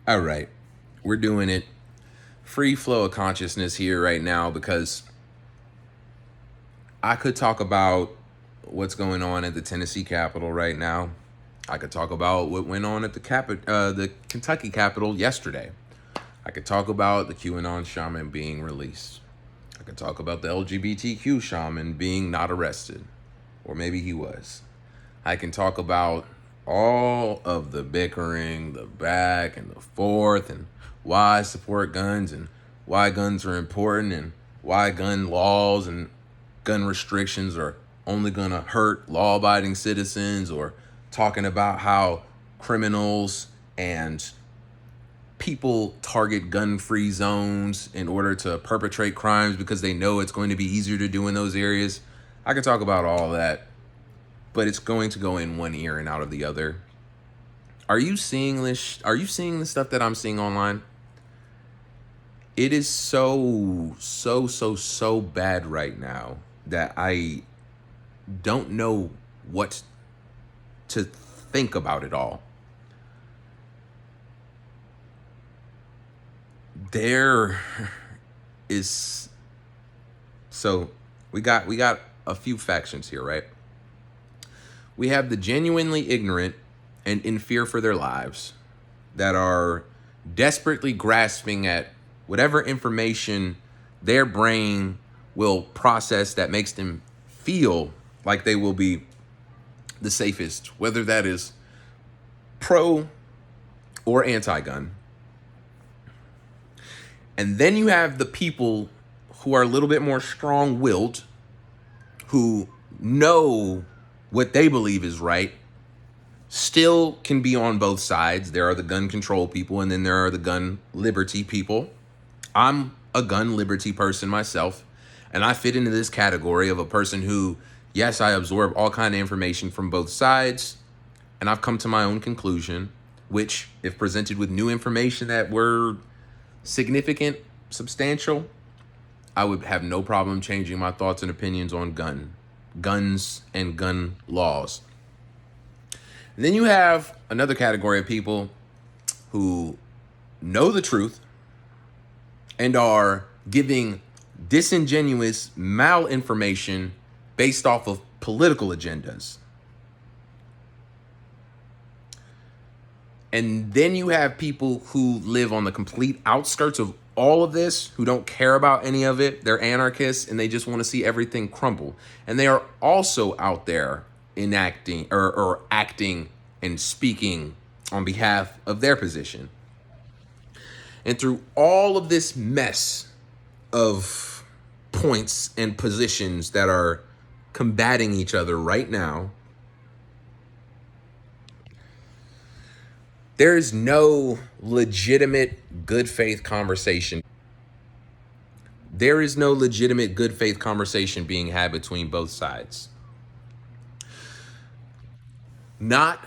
All right. We're doing it. Free flow of consciousness here right now because I could talk about what's going on at the Tennessee Capitol right now. I could talk about what went on at the Kentucky Capitol yesterday. I could talk about the QAnon shaman being released. I could talk about the LGBTQ shaman being not arrested, or maybe he was. I can talk about all of the bickering, the back and the forth, and why I support guns and why guns are important and why gun laws and gun restrictions are only going to hurt law abiding citizens, or talking about how criminals and people target gun free zones in order to perpetrate crimes because they know it's going to be easier to do in those areas. I could talk about all that, but it's going to go in one ear and out of the other. Are you seeing this? Are you seeing the stuff that I'm seeing online? It is so bad right now that I don't know what to think about it all. There is so we got a few factions here, right? We have the genuinely ignorant and in fear for their lives that are desperately grasping at whatever information their brain will process that makes them feel like they will be the safest, whether that is pro or anti-gun. And then you have the people who are a little bit more strong-willed, who know what they believe is right, still can be on both sides. There are the gun control people, and then there are the gun liberty people. I'm a gun liberty person myself, and I fit into this category of a person who, yes, I absorb all kind of information from both sides, and I've come to my own conclusion, which, if presented with new information that were significant, substantial, I would have no problem changing my thoughts and opinions on guns and gun laws. And then you have another category of people who know the truth and are giving disingenuous malinformation based off of political agendas. And then you have people who live on the complete outskirts of all of this, who don't care about any of it. They're anarchists and they just want to see everything crumble. And they are also out there enacting or acting and speaking on behalf of their position. And through all of this mess of points and positions that are combating each other right now, there is no legitimate good faith conversation. There is no legitimate good faith conversation being had between both sides. Not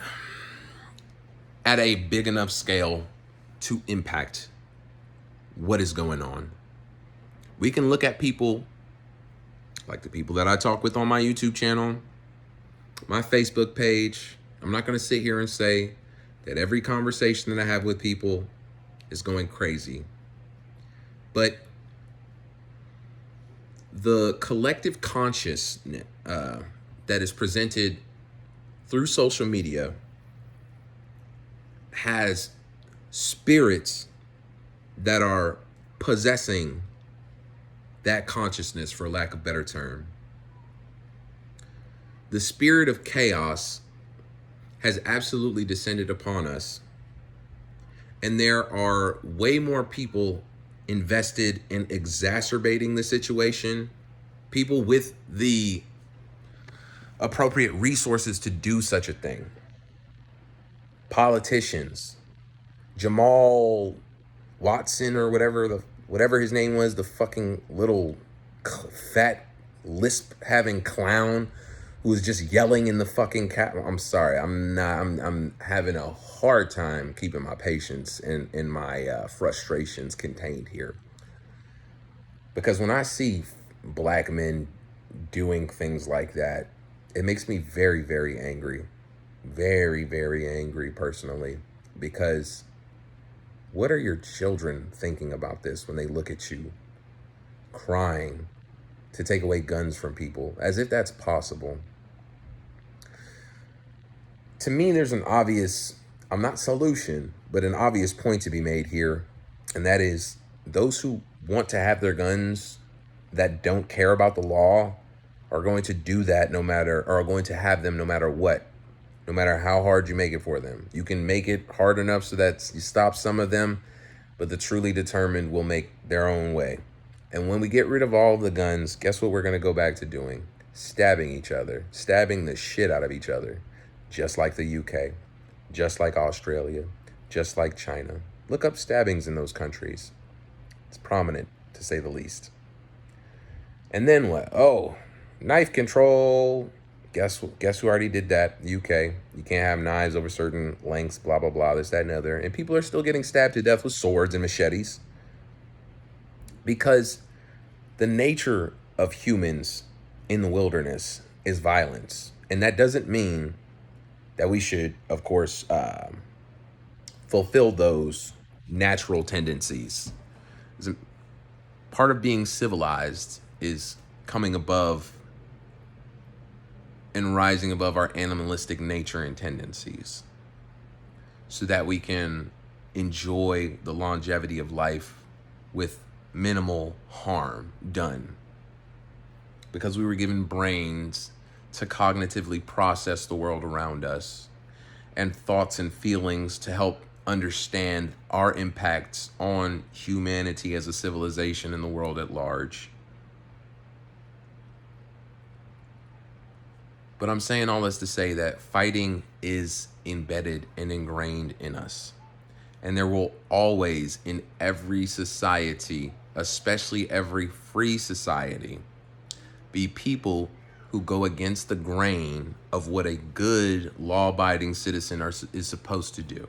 at a big enough scale to impact what is going on. We can look at people like the people that I talk with on my YouTube channel, my Facebook page. I'm not going to sit here and say that every conversation that I have with people is going crazy. But the collective consciousness that is presented through social media has spirits that are possessing that consciousness, for lack of a better term. The spirit of chaos has absolutely descended upon us, and there are way more people invested in exacerbating the situation, people with the appropriate resources to do such a thing. Politicians, Jamal Watson or whatever his name was, the fucking little fat lisp having clown who was just yelling in the fucking I'm sorry, I'm having a hard time keeping my patience and my frustrations contained here. Because when I see black men doing things like that, it makes me very, very angry. Very, very angry personally. Because What are your children thinking about this when they look at you crying to take away guns from people, as if that's possible? To me, there's an obvious, I'm not solution, but an obvious point to be made here. And that is those who want to have their guns that don't care about the law are going to do that no matter, or are going to have them no matter what, no matter how hard you make it for them. You can make it hard enough so that you stop some of them, but the truly determined will make their own way. And when we get rid of all of the guns, guess what we're going to go back to doing? Stabbing each other, stabbing the shit out of each other, just like the UK, just like Australia, just like China. Look up stabbings in those countries. It's prominent, to say the least. And then what? Oh, knife control. Guess who already did that? UK. You can't have knives over certain lengths, blah, blah, blah, this, that, and other. And people are still getting stabbed to death with swords and machetes. Because the nature of humans in the wilderness is violence. And that doesn't mean that we should, of course, fulfill those natural tendencies. Part of being civilized is coming above and rising above our animalistic nature and tendencies so that we can enjoy the longevity of life with minimal harm done. Because we were given brains to cognitively process the world around us and thoughts and feelings to help understand our impacts on humanity as a civilization and the world at large. But I'm saying all this to say that fighting is embedded and ingrained in us. And there will always, in every society, especially every free society, be people who go against the grain of what a good law-abiding citizen is supposed to do.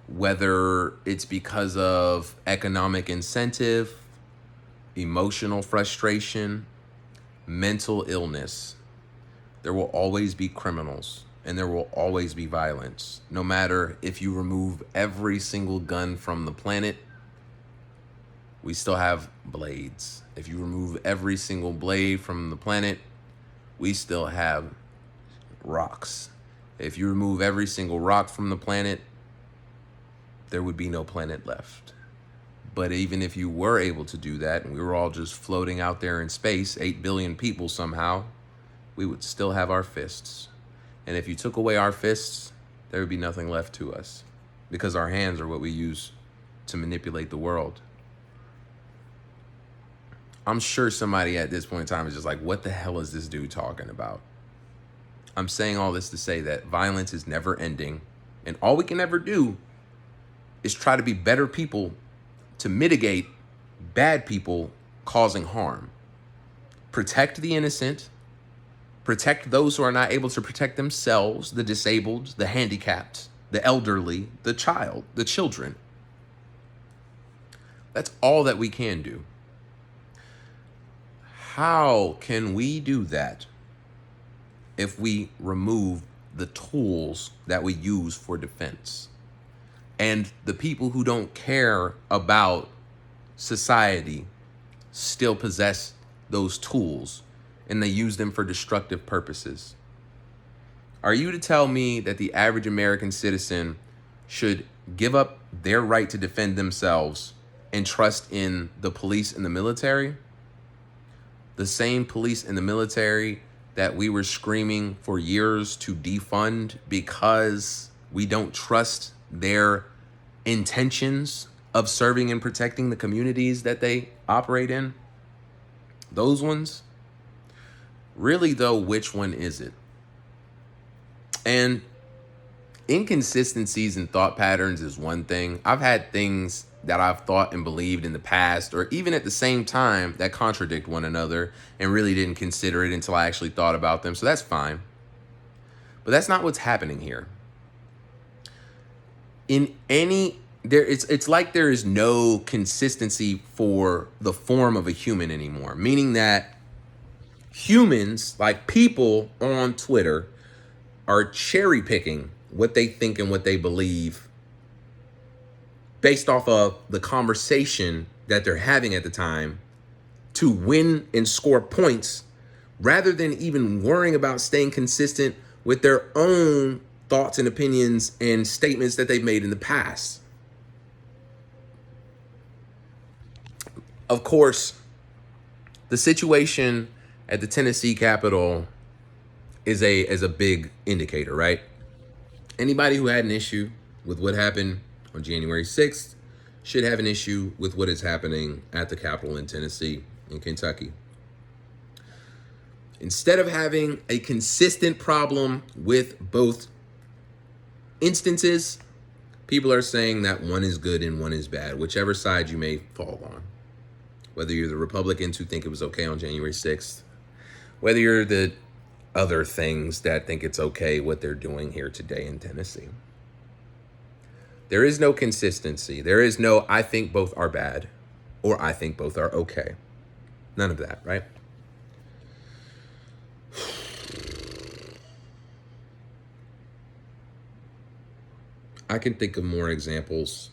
Whether it's because of economic incentive, emotional frustration, mental illness, there will always be criminals and there will always be violence. No matter if you remove every single gun from the planet, we still have blades. If you remove every single blade from the planet, we still have rocks. If you remove every single rock from the planet, there would be no planet left. But even if you were able to do that and we were all just floating out there in space, 8 billion people somehow, we would still have our fists. And if you took away our fists, there would be nothing left to us, because our hands are what we use to manipulate the world. I'm sure somebody at this point in time is just like, what the hell is this dude talking about? I'm saying all this to say that violence is never ending, and all we can ever do is try to be better people to mitigate bad people causing harm. Protect the innocent, protect those who are not able to protect themselves, the disabled, the handicapped, the elderly, the child, the children. That's all that we can do. How can we do that if we remove the tools that we use for defense? And the people who don't care about society still possess those tools and they use them for destructive purposes. Are you to tell me that the average American citizen should give up their right to defend themselves and trust in the police and the military? The same police and the military that we were screaming for years to defund because we don't trust their intentions of serving and protecting the communities that they operate in. Those ones. Really, though, which one is it? And inconsistencies in thought patterns is one thing. I've had things that I've thought and believed in the past, or even at the same time, that contradict one another and really didn't consider it until I actually thought about them. So that's fine. But that's not what's happening here. It's like there is no consistency for the form of a human anymore, meaning that humans, like people on Twitter, are cherry picking what they think and what they believe based off of the conversation that they're having at the time to win and score points rather than even worrying about staying consistent with their own thoughts and opinions and statements that they've made in the past. Of course, the situation at the Tennessee Capitol is a big indicator, right? Anybody who had an issue with what happened on January 6th should have an issue with what is happening at the Capitol in Tennessee, in Kentucky. Instead of having a consistent problem with both instances, people are saying that one is good and one is bad, whichever side you may fall on. Whether you're the Republicans who think it was okay on January 6th, whether you're the other things that think it's okay what they're doing here today in Tennessee. There is no consistency. There is no, I think both are bad, or I think both are okay. None of that, right? I can think of more examples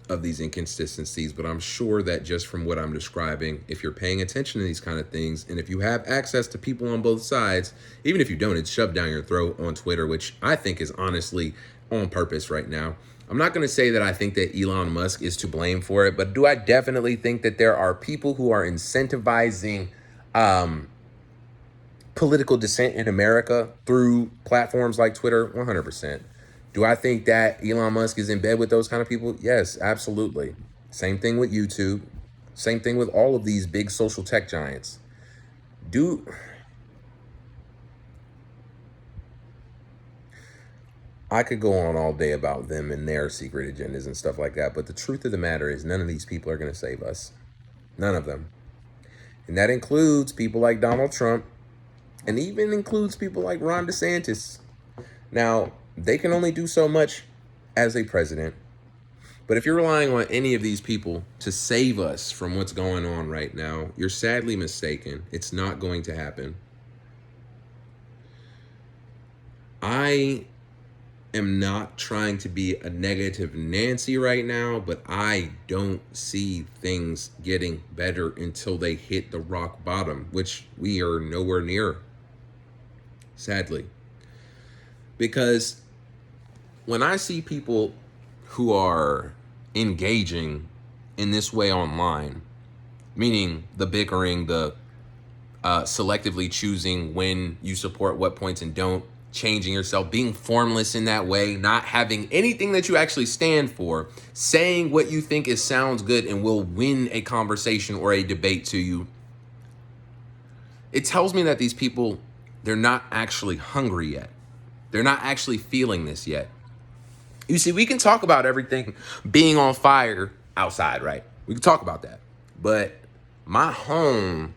of these inconsistencies, but I'm sure that just from what I'm describing, if you're paying attention to these kind of things, and if you have access to people on both sides, even if you don't, it's shoved down your throat on Twitter, which I think is honestly on purpose right now. I'm not going to say that I think that Elon Musk is to blame for it, but do I definitely think that there are people who are incentivizing political dissent in America through platforms like Twitter? 100%. Do I think that Elon Musk is in bed with those kind of people? Yes, absolutely. Same thing with YouTube. Same thing with all of these big social tech giants. I could go on all day about them and their secret agendas and stuff like that, but the truth of the matter is none of these people are going to save us. None of them. And that includes people like Donald Trump, and even includes people like Ron DeSantis. Now, they can only do so much as a president. But if you're relying on any of these people to save us from what's going on right now, you're sadly mistaken. It's not going to happen. I am not trying to be a negative Nancy right now, but I don't see things getting better until they hit the rock bottom, which we are nowhere near, sadly. Because when I see people who are engaging in this way online, meaning the bickering, the selectively choosing when you support what points and don't, changing yourself, being formless in that way, not having anything that you actually stand for, saying what you think sounds good and will win a conversation or a debate to you, it tells me that these people, they're not actually hungry yet. They're not actually feeling this yet. You see, we can talk about everything being on fire outside, right? We can talk about that. But my home,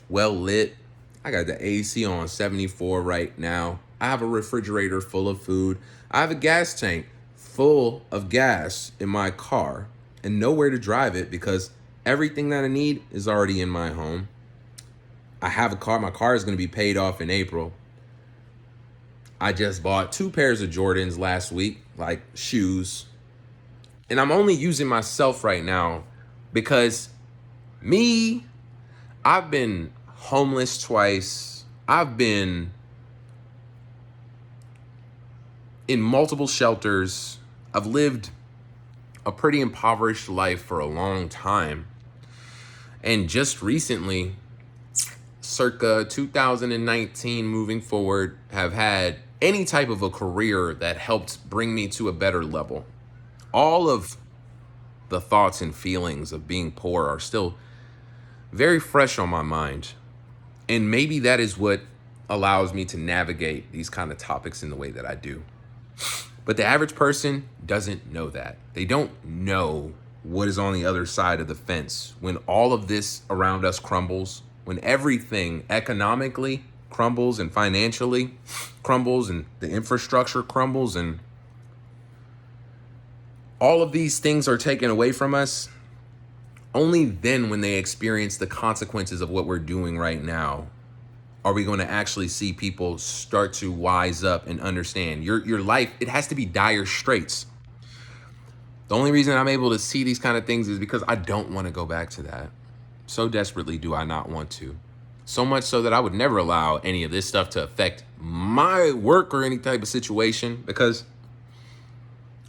well lit, I got the AC on 74 right now. I have a refrigerator full of food. I have a gas tank full of gas in my car and nowhere to drive it because everything that I need is already in my home. I have a car. My car is going to be paid off in April. I just bought 2 pairs of Jordans last week, like shoes. And I'm only using myself right now because I've been homeless twice. I've been in multiple shelters. I've lived a pretty impoverished life for a long time. And just recently, circa 2019 moving forward, have had any type of a career that helped bring me to a better level. All of the thoughts and feelings of being poor are still very fresh on my mind. And maybe that is what allows me to navigate these kind of topics in the way that I do. But the average person doesn't know that. They don't know what is on the other side of the fence when all of this around us crumbles, when everything economically crumbles and financially crumbles and the infrastructure crumbles and all of these things are taken away from us. Only then, when they experience the consequences of what we're doing right now, are we going to actually see people start to wise up and understand your life. It has to be dire straits. The only reason I'm able to see these kind of things is because I don't want to go back to that. So desperately do I not want to. So much so that I would never allow any of this stuff to affect my work or any type of situation, because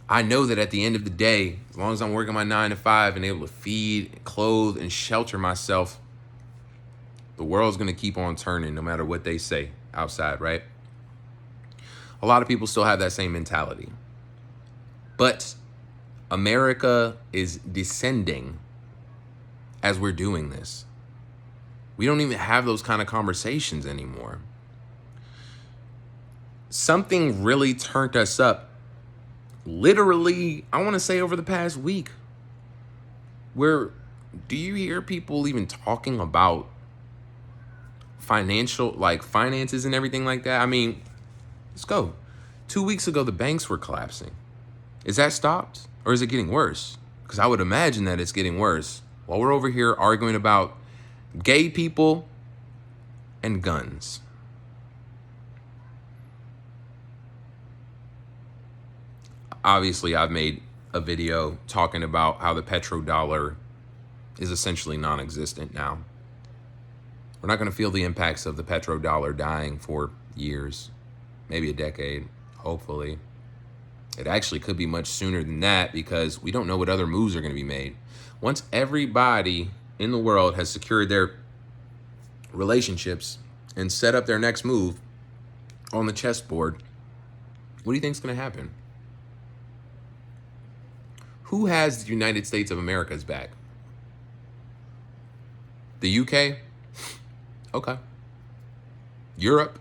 I know that at the end of the day, as long as I'm working my 9 to 5 and able to feed, clothe, and shelter myself, the world's going to keep on turning no matter what they say outside, right? A lot of people still have that same mentality. But America is descending as we're doing this. We don't even have those kind of conversations anymore. Something really turned us up, literally, I want to say over the past week. Where do you hear people even talking about finances and everything like that? I mean, let's go. 2 weeks ago, the banks were collapsing. Is that stopped, or is it getting worse? Because I would imagine that it's getting worse. While we're over here arguing about gay people and guns. Obviously, I've made a video talking about how the petrodollar is essentially non-existent now. We're not going to feel the impacts of the petrodollar dying for years, maybe a decade, hopefully. It actually could be much sooner than that, because we don't know what other moves are going to be made. Once everybody in the world has secured their relationships and set up their next move on the chessboard, what do you think is going to happen? Who has the United States of America's back? The UK? Okay. Europe?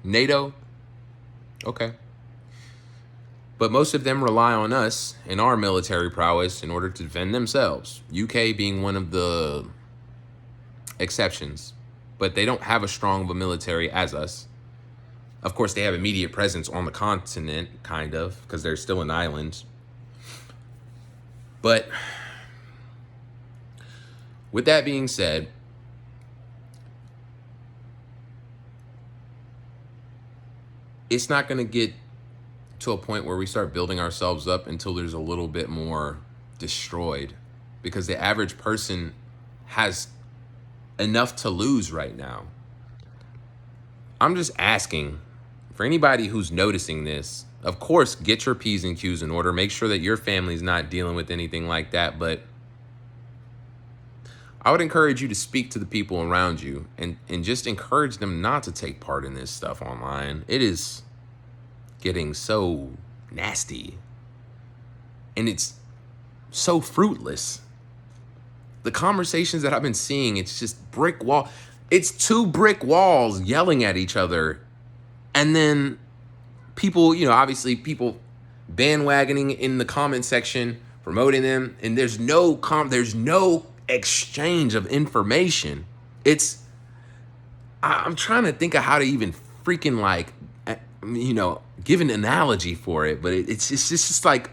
NATO? Okay. But most of them rely on us and our military prowess in order to defend themselves. UK being one of the exceptions. But they don't have as strong of a military as us. Of course, they have immediate presence on the continent, kind of, because they're still an island. But with that being said, it's not going to get to a point where we start building ourselves up until there's a little bit more destroyed, because the average person has enough to lose right now. I'm just asking for anybody who's noticing this, of course, get your P's and Q's in order. Make sure that your family's not dealing with anything like that. But I would encourage you to speak to the people around you and just encourage them not to take part in this stuff online. It is getting so nasty, and it's so fruitless. The conversations that I've been seeing, it's just brick wall. It's 2 brick walls yelling at each other. And then people, obviously people bandwagoning in the comment section, promoting them, and there's no exchange of information. I'm trying to think of how to even freaking give an analogy for it, but it's just like,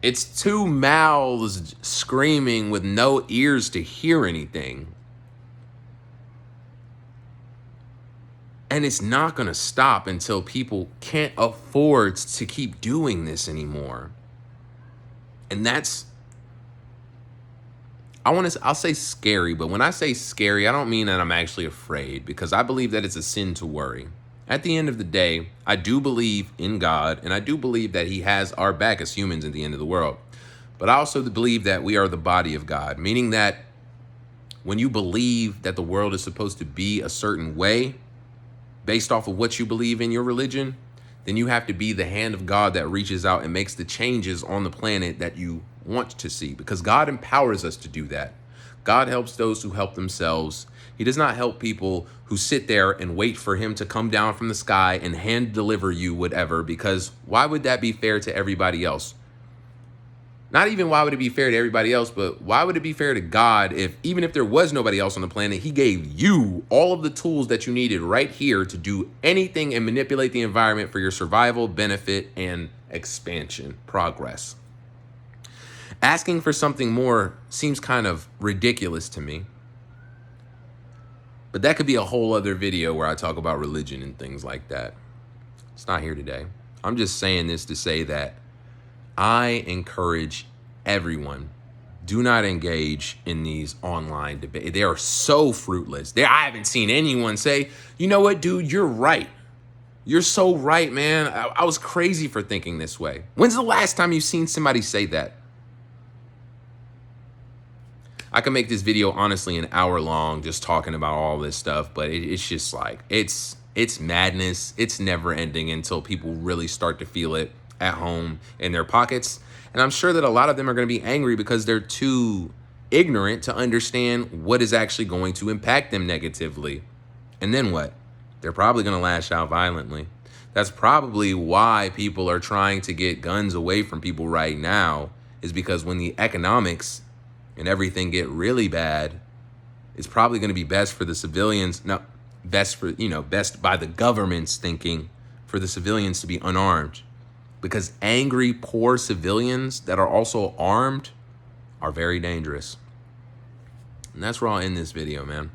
it's 2 mouths screaming with no ears to hear anything. And it's not going to stop until people can't afford to keep doing this anymore. And that's, I'll say scary, but when I say scary, I don't mean that I'm actually afraid, because I believe that it's a sin to worry. At the end of the day, I do believe in God, and I do believe that he has our back as humans at the end of the world. But I also believe that we are the body of God, meaning that when you believe that the world is supposed to be a certain way, based off of what you believe in your religion, then you have to be the hand of God that reaches out and makes the changes on the planet that you want to see, because God empowers us to do that. God helps those who help themselves. He does not help people who sit there and wait for him to come down from the sky and hand deliver you whatever, because why would that be fair to everybody else? Not even why would it be fair to everybody else, but why would it be fair to God if, even if there was nobody else on the planet, he gave you all of the tools that you needed right here to do anything and manipulate the environment for your survival, benefit, and expansion, progress. Asking for something more seems kind of ridiculous to me. But that could be a whole other video where I talk about religion and things like that. It's not here today. I'm just saying this to say that I encourage everyone, do not engage in these online debates. They are so fruitless. I haven't seen anyone say, you know what, dude, you're right. You're so right, man. I was crazy for thinking this way. When's the last time you've seen somebody say that? I can make this video honestly an hour long just talking about all this stuff, but it's just like, it's madness. It's never ending until people really start to feel it at home in their pockets. And I'm sure that a lot of them are going to be angry because they're too ignorant to understand what is actually going to impact them negatively. And then what? They're probably going to lash out violently. That's probably why people are trying to get guns away from people right now, is because when the economics and everything get really bad, it's probably going to be best for the civilians, best by the government's thinking, for the civilians to be unarmed. Because angry, poor civilians that are also armed are very dangerous. And that's where I'll end this video, man.